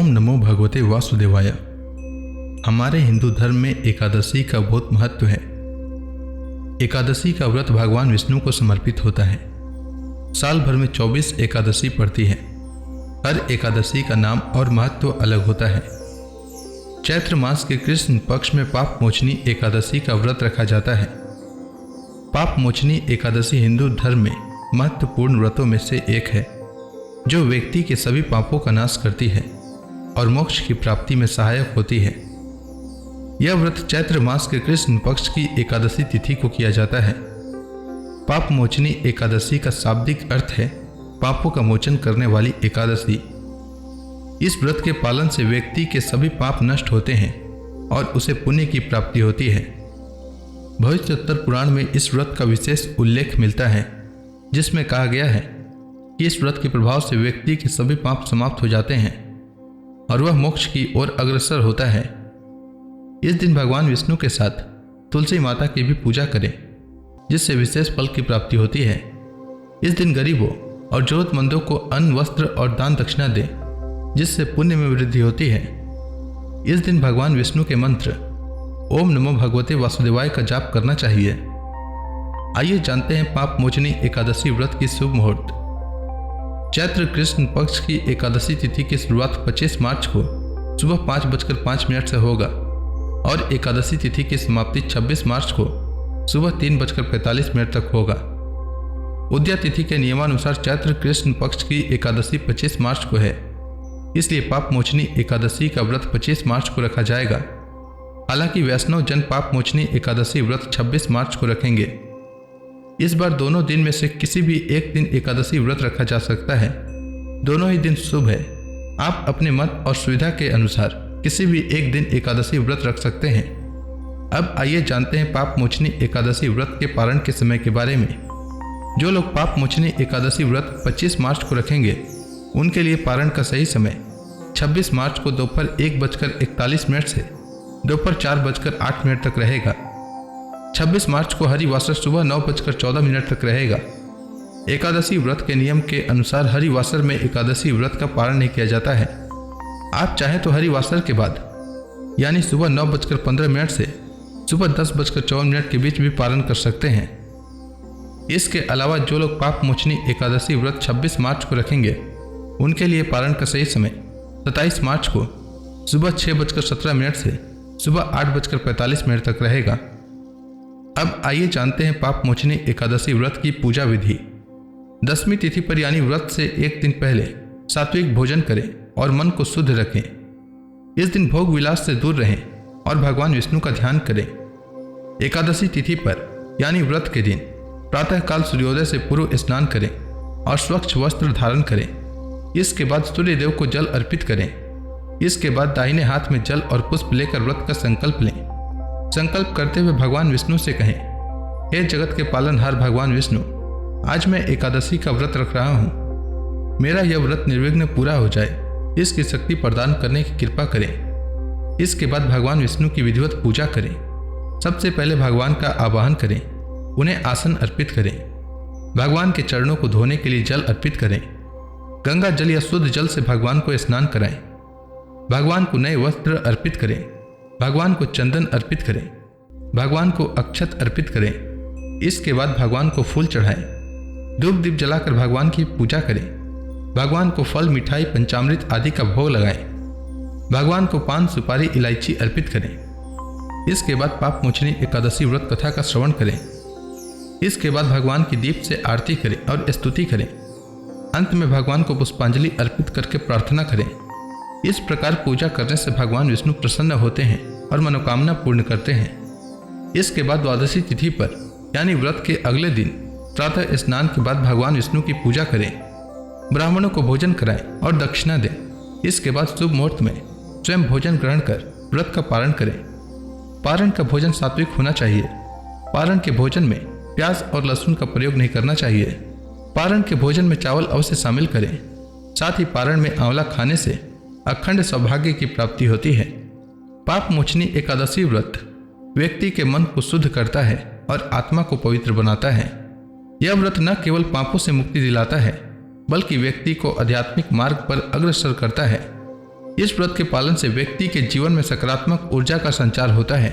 ओम नमो भगवते वासुदेवाय। हमारे हिंदू धर्म में एकादशी का बहुत महत्व है। एकादशी का व्रत भगवान विष्णु को समर्पित होता है। साल भर में 24 एकादशी पड़ती है। हर एकादशी का नाम और महत्व अलग होता है। चैत्र मास के कृष्ण पक्ष में पाप मोचनी एकादशी का व्रत रखा जाता है। पाप मोचनी एकादशी हिंदू धर्म में महत्वपूर्ण व्रतों में से एक है, जो व्यक्ति के सभी पापों का नाश करती है और मोक्ष की प्राप्ति में सहायक होती है। यह व्रत चैत्र मास के कृष्ण पक्ष की एकादशी तिथि को किया जाता है। पाप मोचनी एकादशी का शाब्दिक अर्थ है पापों का मोचन करने वाली एकादशी। इस व्रत के पालन से व्यक्ति के सभी पाप नष्ट होते हैं और उसे पुण्य की प्राप्ति होती है। भविष्योत्तर पुराण में इस व्रत का विशेष उल्लेख मिलता है, जिसमें कहा गया है कि इस व्रत के प्रभाव से व्यक्ति के सभी पाप समाप्त हो जाते हैं और वह मोक्ष की ओर अग्रसर होता है। इस दिन भगवान विष्णु के साथ तुलसी माता की भी पूजा करें, जिससे विशेष फल की प्राप्ति होती है। इस दिन गरीबों और जरूरतमंदों को अन्न, वस्त्र और दान दक्षिणा दें, जिससे पुण्य में वृद्धि होती है। इस दिन भगवान विष्णु के मंत्र ओम नमो भगवते वासुदेवाय का जाप करना चाहिए। आइए जानते हैं पाप मोचनी एकादशी व्रत की शुभ मुहूर्त। चैत्र कृष्ण पक्ष की एकादशी तिथि की शुरुआत 25 मार्च को सुबह 5:05 से होगा और एकादशी तिथि की समाप्ति 26 मार्च को सुबह 3:45 तक होगा। उदया तिथि के नियमानुसार चैत्र कृष्ण पक्ष की एकादशी 25 मार्च को है, इसलिए पाप मोचनी एकादशी का व्रत 25 मार्च को रखा जाएगा। हालांकि वैष्णव जन पाप मोचनी एकादशी व्रत 26 मार्च को रखेंगे। इस बार दोनों दिन में से किसी भी एक दिन एकादशी व्रत रखा जा सकता है। दोनों ही दिन शुभ है। आप अपने मत और सुविधा के अनुसार किसी भी एक दिन एकादशी व्रत रख सकते हैं। अब आइए जानते हैं पाप मोचनी एकादशी व्रत के पारण के समय के बारे में। जो लोग पाप मोचनी एकादशी व्रत 25 मार्च को रखेंगे, उनके लिए पारण का सही समय 26 मार्च को दोपहर 1:41 से दोपहर 4:08 तक रहेगा। 26 मार्च को हरिवासर सुबह 9:14 तक रहेगा। एकादशी व्रत के नियम के अनुसार हरिवासर में एकादशी व्रत का पारण नहीं किया जाता है। आप चाहें तो हरिवासर के बाद यानी सुबह 9:15 से सुबह 10:54 के बीच भी पारण कर सकते हैं। इसके अलावा जो लोग पाप मोचनी एकादशी व्रत 26 मार्च को रखेंगे, उनके लिए पारण का सही समय 27 मार्च को सुबह 6:17 से सुबह 8:45 तक रहेगा। अब आइए जानते हैं पाप मोचनी एकादशी व्रत की पूजा विधि। दसवीं तिथि पर यानी व्रत से एक दिन पहले सात्विक भोजन करें और मन को शुद्ध रखें। इस दिन भोग विलास से दूर रहें और भगवान विष्णु का ध्यान करें। एकादशी तिथि पर यानी व्रत के दिन प्रातःकाल सूर्योदय से पूर्व स्नान करें और स्वच्छ वस्त्र धारण करें। इसके बाद सूर्य देव को जल अर्पित करें। इसके बाद दाहिने हाथ में जल और पुष्प लेकर व्रत का संकल्प लें। संकल्प करते हुए भगवान विष्णु से कहें, हे जगत के पालनहार भगवान विष्णु, आज मैं एकादशी का व्रत रख रहा हूँ। मेरा यह व्रत निर्विघ्न पूरा हो जाए, इसकी शक्ति प्रदान करने की कृपा करें। इसके बाद भगवान विष्णु की विधिवत पूजा करें। सबसे पहले भगवान का आवाहन करें, उन्हें आसन अर्पित करें। भगवान के चरणों को धोने के लिए जल अर्पित करें। गंगा जल या शुद्ध जल से भगवान को स्नान कराएं। भगवान को नए वस्त्र अर्पित करें। भगवान को चंदन अर्पित करें। भगवान को अक्षत अर्पित करें। इसके बाद भगवान को फूल चढ़ाएं। धूप दीप जलाकर भगवान की पूजा करें। भगवान को फल, मिठाई, पंचामृत आदि का भोग लगाएं। भगवान को पान, सुपारी, इलायची अर्पित करें। इसके बाद पाप मोचनी एकादशी व्रत कथा का श्रवण करें। इसके बाद भगवान की दीप से आरती करें और स्तुति करें। अंत में भगवान को पुष्पांजलि अर्पित करके प्रार्थना करें। इस प्रकार पूजा करने से भगवान विष्णु प्रसन्न होते हैं और मनोकामना पूर्ण करते हैं। इसके बाद द्वादशी तिथि पर यानी व्रत के अगले दिन प्रातः स्नान के बाद भगवान विष्णु की पूजा करें। ब्राह्मणों को भोजन कराएं और दक्षिणा दें। इसके बाद शुभ मुहूर्त में स्वयं भोजन ग्रहण कर व्रत का पारण करें। पारण का भोजन सात्विक होना चाहिए। पारण के भोजन में प्याज और लहसुन का प्रयोग नहीं करना चाहिए। पारण के भोजन में चावल अवश्य शामिल करें। साथ ही पारण में आंवला खाने से अखंड सौभाग्य की प्राप्ति होती है। पाप मोचनी एकादशी व्रत व्यक्ति के मन को शुद्ध करता है और आत्मा को पवित्र बनाता है। यह व्रत न केवल पापों से मुक्ति दिलाता है, बल्कि व्यक्ति को आध्यात्मिक मार्ग पर अग्रसर करता है। इस व्रत के पालन से व्यक्ति के जीवन में सकारात्मक ऊर्जा का संचार होता है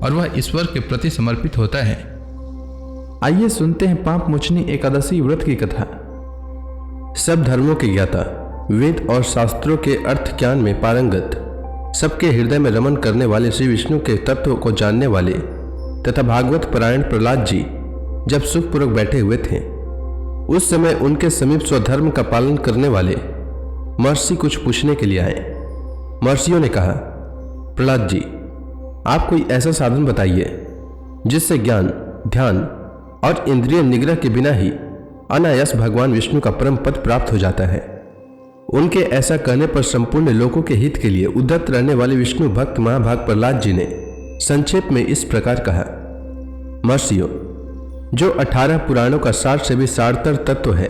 और वह ईश्वर के प्रति समर्पित होता है। आइए सुनते हैं पाप मोचनी एकादशी व्रत की कथा। सब धर्मों के ज्ञाता, वेद और शास्त्रों के अर्थ ज्ञान में पारंगत, सबके हृदय में रमन करने वाले श्री विष्णु के तत्व को जानने वाले तथा भागवत परायण प्रहलाद जी जब सुखपूर्वक बैठे हुए थे, उस समय उनके समीप स्वधर्म का पालन करने वाले महर्षि कुछ पूछने के लिए आए। महर्षियों ने कहा, प्रहलाद जी, आप कोई ऐसा साधन बताइए जिससे ज्ञान, ध्यान और इंद्रिय निग्रह के बिना ही अनायास भगवान विष्णु का परम पद प्राप्त हो जाता है। उनके ऐसा कहने पर संपूर्ण लोगों के हित के लिए उद्यत रहने वाले विष्णु भक्त महाभाग प्रहलाद जी ने संक्षेप में इस प्रकार कहा, महर्षियों, जो 18 पुराणों का सार से भी सारतर तत्व है,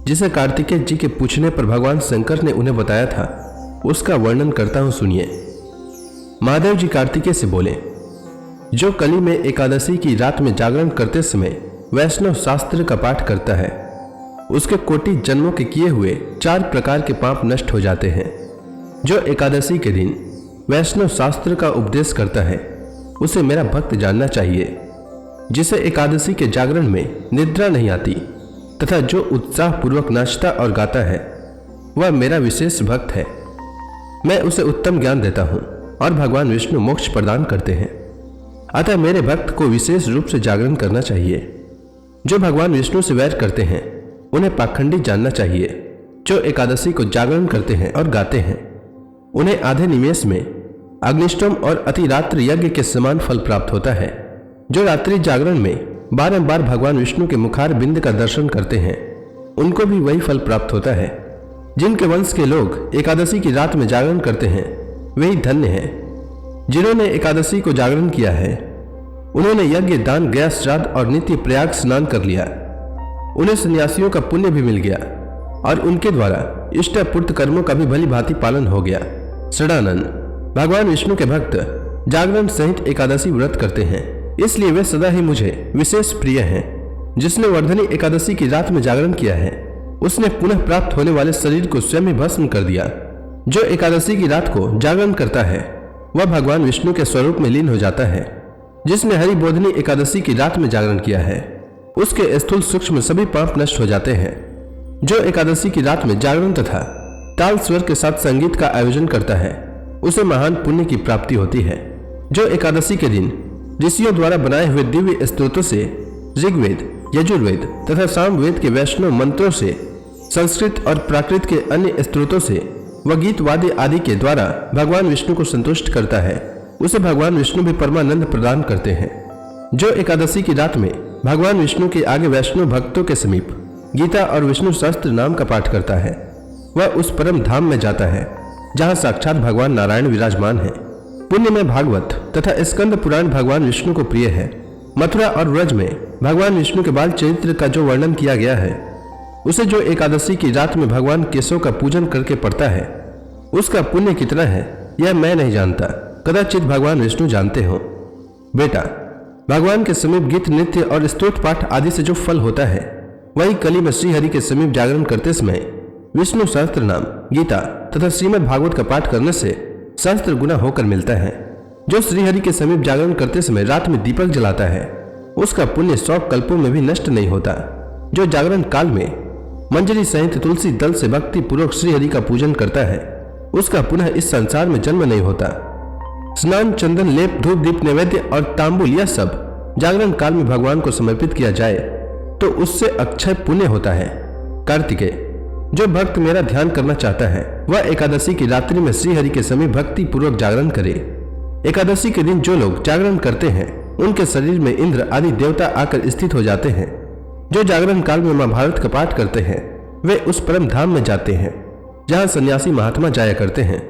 जिसे कार्तिकेय जी के पूछने पर भगवान शंकर ने उन्हें बताया था, उसका वर्णन करता हूं, सुनिए। महादेव जी कार्तिकेय से बोले, जो कली में एकादशी की रात में जागरण करते समय वैष्णव शास्त्र का पाठ करता है, उसके कोटि जन्मों के किए हुए 4 प्रकार के पाप नष्ट हो जाते हैं। जो एकादशी के दिन वैष्णव शास्त्र का उपदेश करता है, उसे मेरा भक्त जानना चाहिए। जिसे एकादशी के जागरण में निद्रा नहीं आती तथा जो उत्साह पूर्वक नाचता और गाता है, वह मेरा विशेष भक्त है। मैं उसे उत्तम ज्ञान देता हूँ और भगवान विष्णु मोक्ष प्रदान करते हैं। अतः मेरे भक्त को विशेष रूप से जागरण करना चाहिए। जो भगवान विष्णु से वैर करते हैं, उन्हें पाखंडी जानना चाहिए। जो एकादशी को जागरण करते हैं और गाते हैं, उन्हें आधे निमेष में अग्निष्टोम और अतिरात्र यज्ञ के समान फल प्राप्त होता है। जो रात्रि जागरण में बारंबार भगवान विष्णु के मुखार बिंद का दर्शन करते हैं, उनको भी वही फल प्राप्त होता है। जिनके वंश के लोग एकादशी की रात में जागरण करते हैं, वही धन्य हैं। जिन्होंने एकादशी को जागरण किया है, उन्होंने यज्ञ, दान, गया श्राद्ध और नित्य प्रयाग स्नान कर लिया। उन्हें सन्यासियों का पुण्य भी मिल गया और उनके द्वारा इष्टपूर्त कर्मों का भी भली भांति पालन हो गया। षडानन, भगवान विष्णु के भक्त जागरण सहित एकादशी व्रत करते हैं, इसलिए वे सदा ही मुझे विशेष प्रिय हैं। जिसने वर्धनी एकादशी की रात में जागरण किया है, उसने पुनः प्राप्त होने वाले शरीर को स्वयं ही भस्म कर दिया। जो एकादशी की रात को जागरण करता है, वह भगवान विष्णु के स्वरूप में लीन हो जाता है। जिसने हरि बोधनी एकादशी की रात में जागरण किया है, उसके स्थूल सूक्ष्म सभी पाप नष्ट हो जाते हैं। जो एकादशी की रात में जागरण तथा ताल स्वर के साथ संगीत का आयोजन करता है, उसे महान पुण्य की प्राप्ति होती है। जो एकादशी के दिन ऋषियों द्वारा बनाए हुए दिव्य स्तोत्रों से, ऋग्वेद, यजुर्वेद तथा सामवेद के वैष्णव मंत्रों से, संस्कृत और प्राकृत के अन्य स्त्रोतों से व गीत वाद्य आदि के द्वारा भगवान विष्णु को संतुष्ट करता है, उसे भगवान विष्णु भी परमानंद प्रदान करते हैं। जो एकादशी की रात में भगवान विष्णु के आगे वैष्णव भक्तों के समीप गीता और विष्णु सहस्त्र नाम का पाठ करता है, वह उस परम धाम में जाता है जहाँ साक्षात भगवान नारायण विराजमान है। पुण्य में भागवत तथा स्कंद पुराण भगवान विष्णु को प्रिय है। मथुरा और व्रज में भगवान विष्णु के बाल चरित्र का जो वर्णन किया गया है, उसे जो एकादशी की रात में भगवान केशव का पूजन करके पढ़ता है, उसका पुण्य कितना है यह मैं नहीं जानता, कदाचित भगवान विष्णु जानते हो। बेटा, भगवान के समीप गीत, नृत्य और स्तोत्र पाठ आदि से जो फल होता है, वही कली में श्रीहरि के समीप जागरण करते समय विष्णु सहस्त्र नाम, गीता तथा श्रीमद् भागवत का पाठ करने से सहस्त्र गुना होकर मिलता है। जो श्रीहरि के समीप जागरण करते समय रात में दीपक जलाता है, उसका पुण्य 100 कल्पों में भी नष्ट नहीं होता। जो जागरण काल में मंजरी सहित तुलसी दल से भक्ति पूर्वक श्रीहरि का पूजन करता है, उसका पुनः इस संसार में जन्म नहीं होता। स्नान, चंदन, लेप, धूप, दीप, नैवेद्य और तांबुल, यह सब जागरण काल में भगवान को समर्पित किया जाए तो उससे अक्षय पुण्य होता है। कार्तिकेय, जो भक्त मेरा ध्यान करना चाहता है, वह एकादशी की रात्रि में श्रीहरि के समीप भक्ति पूर्वक जागरण करे। एकादशी के दिन जो लोग जागरण करते हैं, उनके शरीर में इंद्र आदि देवता आकर स्थित हो जाते हैं। जो जागरण काल में महाभारत का पाठ करते हैं, वे उस परम धाम में जाते हैं जहाँ सन्यासी महात्मा जाया करते हैं।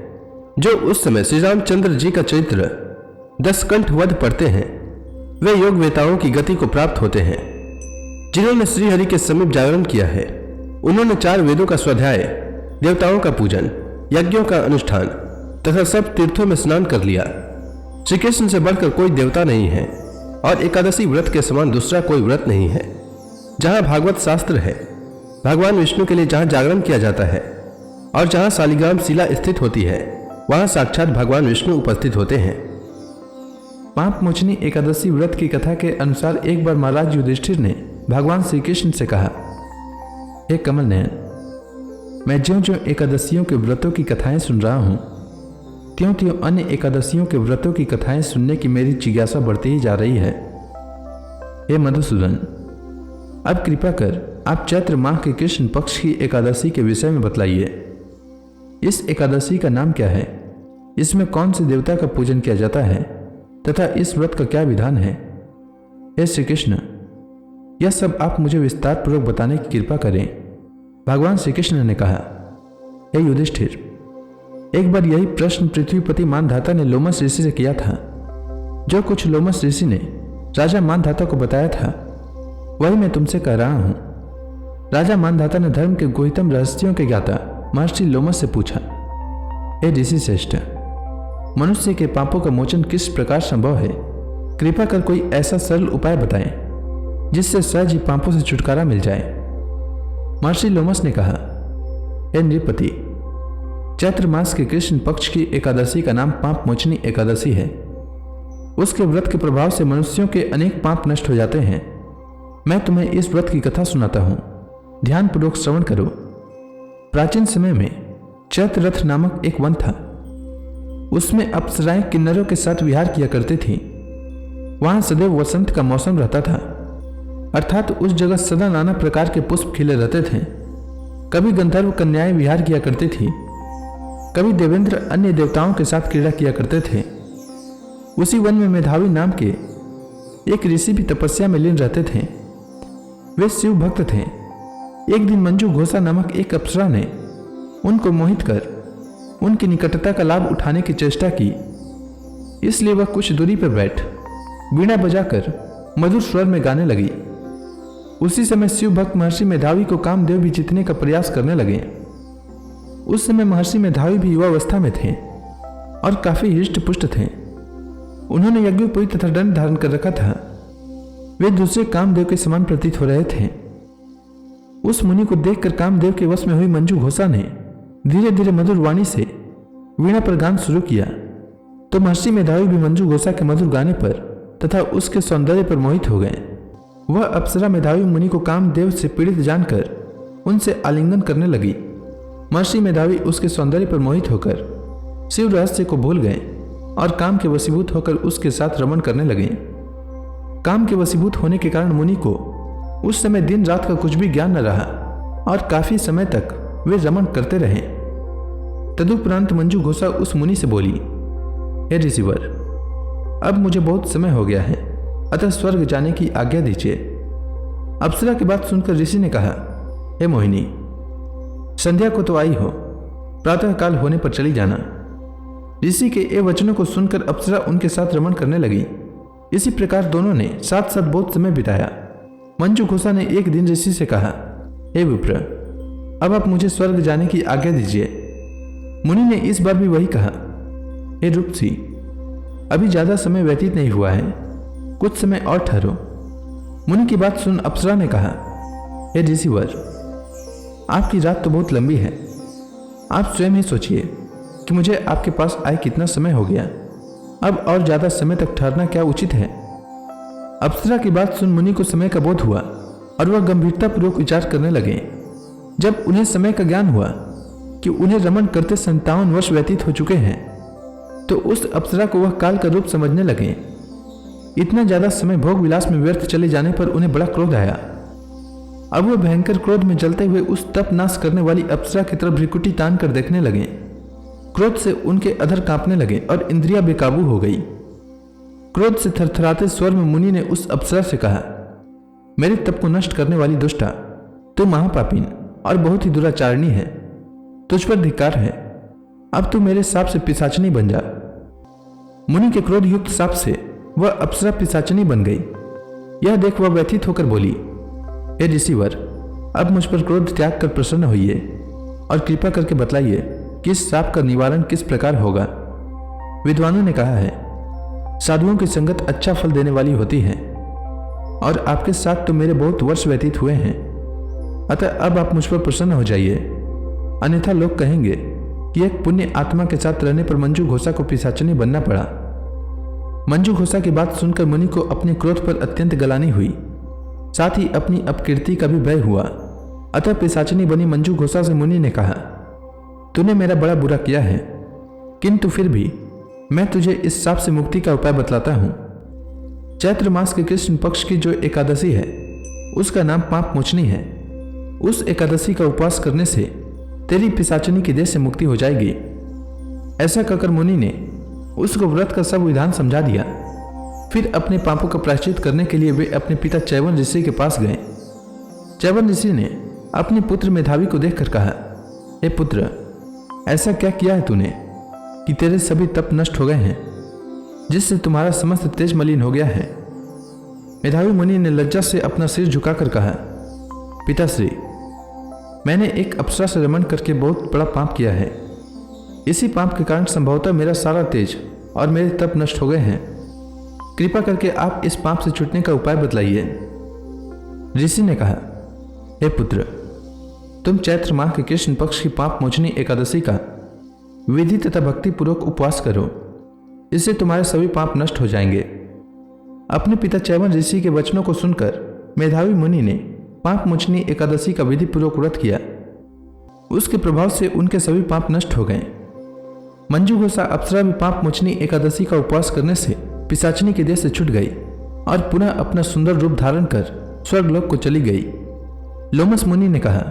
जो उस समय श्री रामचंद्र जी का चरित्र 10 कंठ वध पढ़ते हैं, वे योग वेताओं की गति को प्राप्त होते हैं। जिन्होंने श्रीहरि के समीप जागरण किया है, उन्होंने 4 वेदों का स्वाध्याय, देवताओं का पूजन, यज्ञों का अनुष्ठान तथा सब तीर्थों में स्नान कर लिया। श्री कृष्ण से बढ़कर कोई देवता नहीं है और एकादशी व्रत के समान दूसरा कोई व्रत नहीं है। जहाँ भागवत शास्त्र है, भगवान विष्णु के लिए जहाँ जागरण किया जाता है, और जहाँ शालिग्राम शिला स्थित होती है वहाँ साक्षात भगवान विष्णु उपस्थित होते हैं। पाप मोचनी एकादशी व्रत की कथा के अनुसार एक बार महाराज युधिष्ठिर ने भगवान श्री कृष्ण से कहा, हे कमल नयन, मैं ज्यों ज्यों एकादशियों के व्रतों की कथाएं सुन रहा हूँ त्यों त्यों अन्य एकादशियों के व्रतों की कथाएं सुनने की मेरी जिज्ञासा बढ़ती ही जा रही है। हे मधुसूदन, अब कृपा कर आप चैत्र माह के कृष्ण पक्ष की एकादशी के विषय में बतलाइए। इस एकादशी का नाम क्या है, इसमें कौन से देवता का पूजन किया जाता है तथा इस व्रत का क्या विधान है। हे श्री कृष्ण, यह सब आप मुझे विस्तार पूर्वक बताने की कृपा करें। भगवान श्री कृष्ण ने कहा, हे युधिष्ठिर, एक बार यही प्रश्न पृथ्वीपति मानधाता ने लोमस ऋषि से किया था। जो कुछ लोमस ऋषि ने राजा मानधाता को बताया था वही मैं तुमसे कह रहा हूं। राजा मानधाता ने धर्म के गुहितम रहस्यों के ज्ञाता महर्षि लोमस से पूछा, हे ऋषि श्रेष्ठ, मनुष्य के पापों का मोचन किस प्रकार संभव है? कृपा कर कोई ऐसा सरल उपाय बताएं जिससे सहज ही पापों से छुटकारा मिल जाए। महर्षि लोमस ने कहा, हे नृपति, चैत्र मास के कृष्ण पक्ष की एकादशी का नाम पाप मोचनी एकादशी है। उसके व्रत के प्रभाव से मनुष्यों के अनेक पाप नष्ट हो जाते हैं। मैं तुम्हें इस व्रत की कथा सुनाता हूं, ध्यानपूर्वक श्रवण करो। प्राचीन समय में चैत्र रथ नामक एक वन था। उसमें अप्सराएं किन्नरों के साथ विहार किया करती थीं। वहां सदैव वसंत का मौसम रहता था, अर्थात उस जगह सदा नाना प्रकार के पुष्प खिले रहते थे। कभी गंधर्व कन्याएं विहार किया करती थी, कभी देवेंद्र अन्य देवताओं के साथ क्रीड़ा किया करते थे। उसी वन में मेधावी नाम के एक ऋषि भी तपस्या में लीन रहते थे। वे शिव भक्त थे। एक दिन मंजू घोषा नामक एक अप्सरा ने उनको मोहित कर उनकी निकटता का लाभ उठाने की चेष्टा की। इसलिए वह कुछ दूरी पर बैठ वीणा बजाकर मधुर स्वर में गाने लगी। उसी समय शिव भक्त महर्षि मेधावी को कामदेव भी जीतने का प्रयास करने लगे। उस समय महर्षि मेधावी भी युवावस्था में थे और काफी हृष्ट पुष्ट थे। उन्होंने यज्ञोपवीत तथा दंड धारण कर रखा था। वे दूसरे कामदेव के समान प्रतीत हो रहे थे। उस मुनि को देखकर कामदेव के वश में हुई मंजू घोषा ने धीरे धीरे मधुर वाणी से वीणा पर गान शुरू किया तो महर्षि मेधावी भी मंजू घोषा के मधुर गाने पर तथा उसके सौंदर्य पर मोहित हो गए। वह अप्सरा मेधावी मुनि को कामदेव से पीड़ित जानकर उनसे आलिंगन करने लगी। महर्षि मेधावी उसके सौंदर्य पर मोहित होकर शिव रहस्य को भूल गए और काम के वशीभूत होकर उसके साथ रमण करने लगे। काम के वशीभूत होने के कारण मुनि को उस समय दिन रात का कुछ भी ज्ञान न रहा और काफी समय तक वे रमण करते रहे। तदुपरांत मंजू घोषा उस मुनि से बोली, हे ऋषिवर, अब मुझे बहुत समय हो गया है, अतः स्वर्ग जाने की आज्ञा दीजिए। अप्सरा की बात सुनकर ऋषि ने कहा, हे मोहिनी, संध्या को तो आई हो, प्रातः काल होने पर चली जाना। ऋषि के ये वचनों को सुनकर अप्सरा उनके साथ रमण करने लगी। इसी प्रकार दोनों ने साथ साथ बहुत समय बिताया। मंजू घोषा ने एक दिन ऋषि से कहा, हे विप्र, अब आप मुझे स्वर्ग जाने की आज्ञा दीजिए। मुनि ने इस बार भी वही कहा, हे रूपसी, अभी ज्यादा समय व्यतीत नहीं हुआ है, कुछ समय और ठहरो। मुनि की बात सुन अप्सरा ने कहा, हे ऋषिवर, आपकी रात तो बहुत लंबी है। आप स्वयं ही सोचिए कि मुझे आपके पास आए कितना समय हो गया। अब और ज्यादा समय तक ठहरना क्या उचित है? अप्सरा की बात सुन मुनि को समय का बोध हुआ और वह गंभीरतापूर्वक विचार करने लगे। जब उन्हें समय का ज्ञान हुआ कि उन्हें रमण करते 57 वर्ष व्यतीत हो चुके हैं तो उस अप्सरा को वह काल का रूप समझने लगे। इतना ज्यादा समय भोग विलास में व्यर्थ चले जाने पर उन्हें बड़ा क्रोध आया। अब वह भयंकर क्रोध में जलते हुए उस तप नाश करने वाली अप्सरा की तरफ भ्रिकुटी तान कर देखने लगे। क्रोध से उनके अधर कांपने लगे और इंद्रियां बेकाबू हो गई। क्रोध से थरथराते स्वर में मुनि ने उस अप्सरा से कहा, मेरे तप को नष्ट करने वाली दुष्टा, तू महापापिन और बहुत ही दुराचारणी है। तुझ पर धिक्कार है। अब तू मेरे साप से पिशाचनी बन जा। मुनि के क्रोध युक्त साप से वह अप्सरा पिशाचनी बन गई। यह देख वह व्यथित होकर बोली, हे ऋषिवर, अब मुझ पर क्रोध त्याग कर प्रसन्न होइए और कृपा करके बतलाइए कि इस साप का निवारण किस प्रकार होगा। विद्वानों ने कहा है, साधुओं की संगत अच्छा फल देने वाली होती है और आपके साथ तो मेरे बहुत वर्ष व्यतीत हुए हैं, अतः अब आप मुझ पर प्रसन्न हो जाइए। अन्यथा लोग कहेंगे कि एक पुण्य आत्मा के साथ रहने पर मंजू घोषा को पिशाचनी बनना पड़ा। मंजू घोषा की बात सुनकर मुनि को अपने क्रोध पर अत्यंत गलानी हुई, साथ ही अपनी अपकीर्ति का भी भय हुआ। अतः पिशाचनी बनी मंजू घोषा से मुनि ने कहा, तूने मेरा बड़ा बुरा किया है, किंतु फिर भी मैं तुझे इस शाप से मुक्ति का उपाय बतलाता हूं। चैत्र मास के कृष्ण पक्ष की जो एकादशी है उसका नाम पाप मोचनी है। उस एकादशी का उपवास करने से तेरी पिशाचनी के देश से मुक्ति हो जाएगी। ऐसा कहकर मुनि ने उसको व्रत का सब विधान समझा दिया। फिर अपने पापों का प्रायश्चित करने के लिए वे अपने पिता चैवन ऋषि के पास गए। चैवन ऋषि ने अपने पुत्र मेधावी को देखकर कहा, हे पुत्र, ऐसा क्या किया है तूने कि तेरे सभी तप नष्ट हो गए हैं, जिससे तुम्हारा समस्त तेज मलिन हो गया है। मेधावी मुनि ने लज्जा से अपना सिर झुकाकर कहा, पिताश्री, मैंने एक अप्सरा से रमण करके बहुत बड़ा पाप किया है। इसी पाप के कारण संभवतः मेरा सारा तेज और मेरे तप नष्ट हो गए हैं। कृपा करके आप इस पाप से छूटने का उपाय बतलाइए। ऋषि ने कहा, हे पुत्र, तुम चैत्र माह के कृष्ण पक्ष की पाप मोचनी एकादशी का विधि तथा भक्ति पूर्वक उपवास करो, इससे तुम्हारे सभी पाप नष्ट हो जाएंगे। अपने पिता चैवन ऋषि के वचनों को सुनकर मेधावी मुनि ने पाप मोचनी एकादशी का विधि पूर्वक व्रत किया। उसके प्रभाव से उनके सभी पाप नष्ट हो गए। मंजू घोषा अप्सरा भी पाप मोचनी एकादशी का उपवास करने से पिशाचनी के देश से छूट गई और पुनः अपना सुंदर रूप धारण कर स्वर्गलोक को चली गई। लोमस मुनि ने कहा,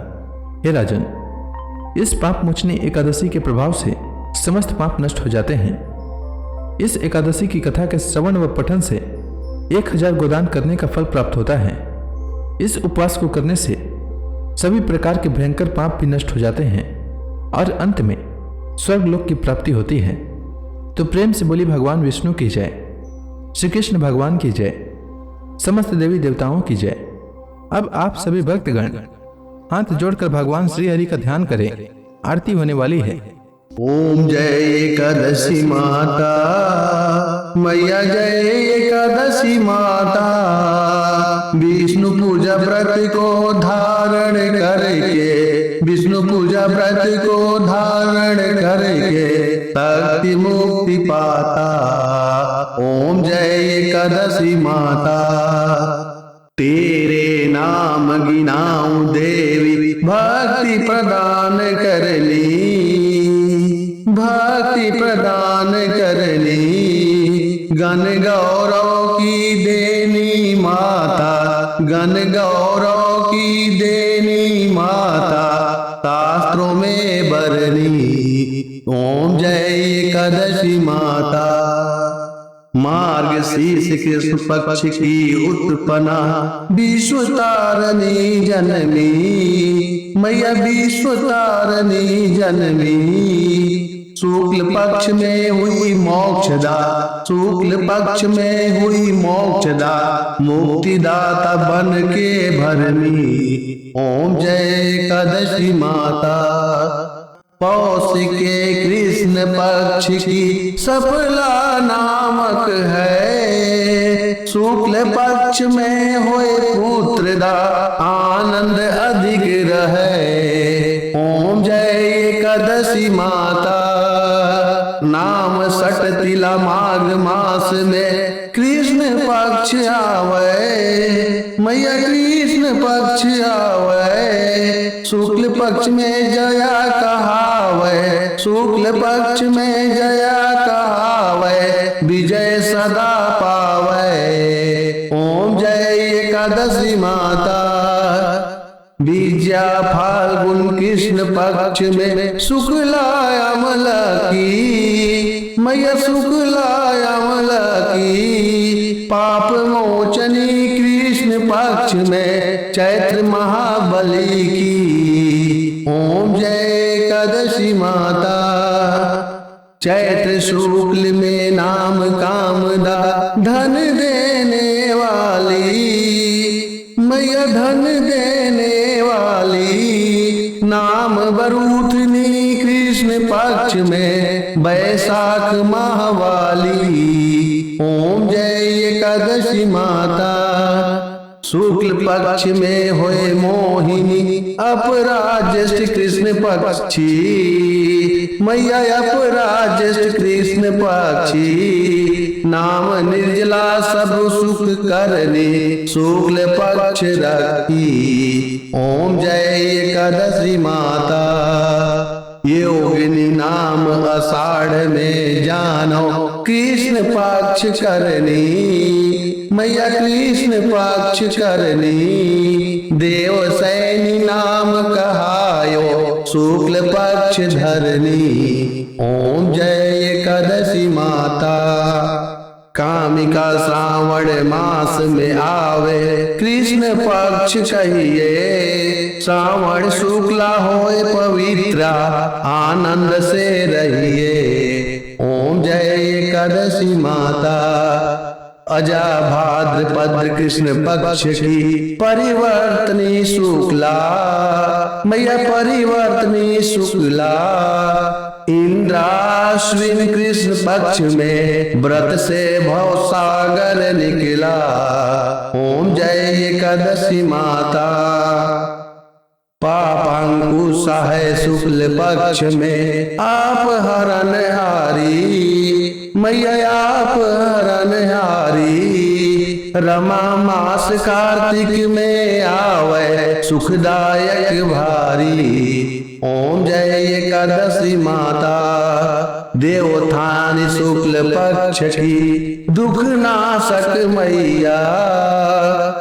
हे राजन, इस पाप मोचनी एकादशी के प्रभाव से समस्त पाप नष्ट हो जाते हैं। इस एकादशी की कथा के श्रवण व पठन से 1000 गोदान करने का फल प्राप्त होता है। इस उपवास को करने से सभी प्रकार के भयंकर पाप भी नष्ट हो जाते हैं और अंत में स्वर्गलोक की प्राप्ति होती है। तो प्रेम से बोली भगवान विष्णु की जय, श्री कृष्ण भगवान की जय, समस्त देवी देवताओं की जय। अब आप सभी भक्तगण हाथ जोड़कर भगवान श्री हरि का ध्यान करें। आरती होने वाली है। ओम जय एकादशी माता मैया, जय एकादशी माता। विष्णु पूजा व्रत को धारण करके, विष्णु पूजा व्रत को धारण करके शक्ति मुक्ति पाता। ओम जय एकादशी माता। तेरे नाम गिनाऊं देवी, भक्ति प्रदान करनी, भक्ति प्रदान करनी। गण गौरव की देनी माता, गण गौरव की देनी माता, शास्त्रों में बरनी। ओम जय एकादशी माता। मार्गशीर्ष कृष्ण पक्ष की उत्पन्ना, विश्व तारणी जननी मैया, विश्व तारणी जननी। शुक्ल पक्ष में हुई मोक्षदा, शुक्ल पक्ष में हुई मोक्षदा, मुक्तिदाता बन के भरनी। ओम जय एकादशी माता। पौष के कृष्ण पक्ष की सफला नामक है, शुक्ल पक्ष में होए पुत्रदा, आनंद अधिक रहे। ओम जय एकादशी माता। नाम सट तिला माघ मास में कृष्ण पक्ष आवे मैया, कृष्ण पक्ष आवे। शुक्ल पक्ष में जया कहावे, शुक्ल पक्ष में जया कहावे, विजय सदा पावे। ओम जय एकादशी माता। विद्या फाल्गुन कृष्ण पक्ष में शुक्ला अमला की मैया, शुक्ला अमला की। पाप मोचनी कृष्ण पक्ष में चैत्र महाबली की। ओम जय एकादशी माता। चैत्र शुक्ल में नाम कामदा, धन देने वाली मैया, धन देने वाली। नाम बरूथनी कृष्ण पक्ष में बैसाख माहवाली। ओम जय एकादशी माता। शुक्ल पक्ष में होए मोहिनी, अपराज ज्येष्ठ कृष्ण पक्षी, मैया अपराज ज्येष्ठ कृष्ण पक्षी, नाम निर्जला सब सुख करने, शुक्ल पक्ष रखी। ओम जय एकादशी माता, योगिनी नाम आषाढ़ में जानो, कृष्ण पक्ष करनी, मैया कृष्ण पक्ष करनी, देव सैनी नाम कहायो, शुक्ल पक्ष धरनी। ओम जय एकादशी माता, कामिका श्रावण मास में आवे, कृष्ण पक्ष कहिए, श्रावण शुक्ला होए पवित्रा, आनंद से रहिए। ओम जय एकादशी माता, अजा भाद्रपद कृष्ण पक्ष की परिवर्तनी शुक्ला, मैया परिवर्तनी शुक्ला, इंद्राश्विन कृष्ण पक्ष में व्रत से भव सागर निकला। ओम जय एकादशी माता, पापांकुश है शुक्ल पक्ष में, आप हरण हारी, मैया आप हरण हारी, रमा मास कार्तिक में आवे, सुखदायक भारी। ओम जय एकादशी माता, देवोत्थान शुक्ल पक्ष की दुख नाशक मैया,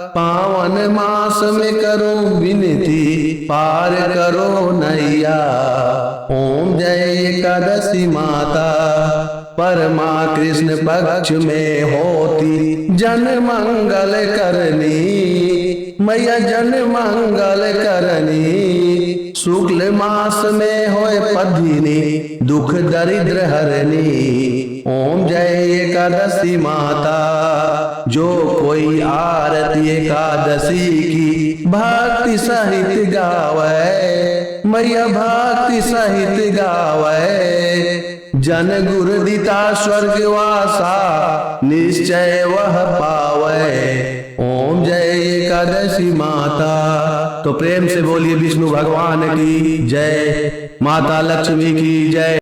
पावन मास में करो विनती, पार करो नैया। ओम जय एकादशी माता, परमा कृष्ण पक्ष में होती जन मंगल करनी, मैया जन मंगल करनी, शुक्ल मास में होए पधिनी, दुख दरिद्र हरनी। ओम जय एकादशी माता, जो कोई आरती एकादशी की भक्ति सहित गावे, मैया भक्ति सहित गावे, जन गुरु दिता स्वर्गवासा, निश्चय वह पावे। ओम जय एकादशी माता। तो प्रेम से बोलिए विष्णु भगवान की जय, माता लक्ष्मी की जय।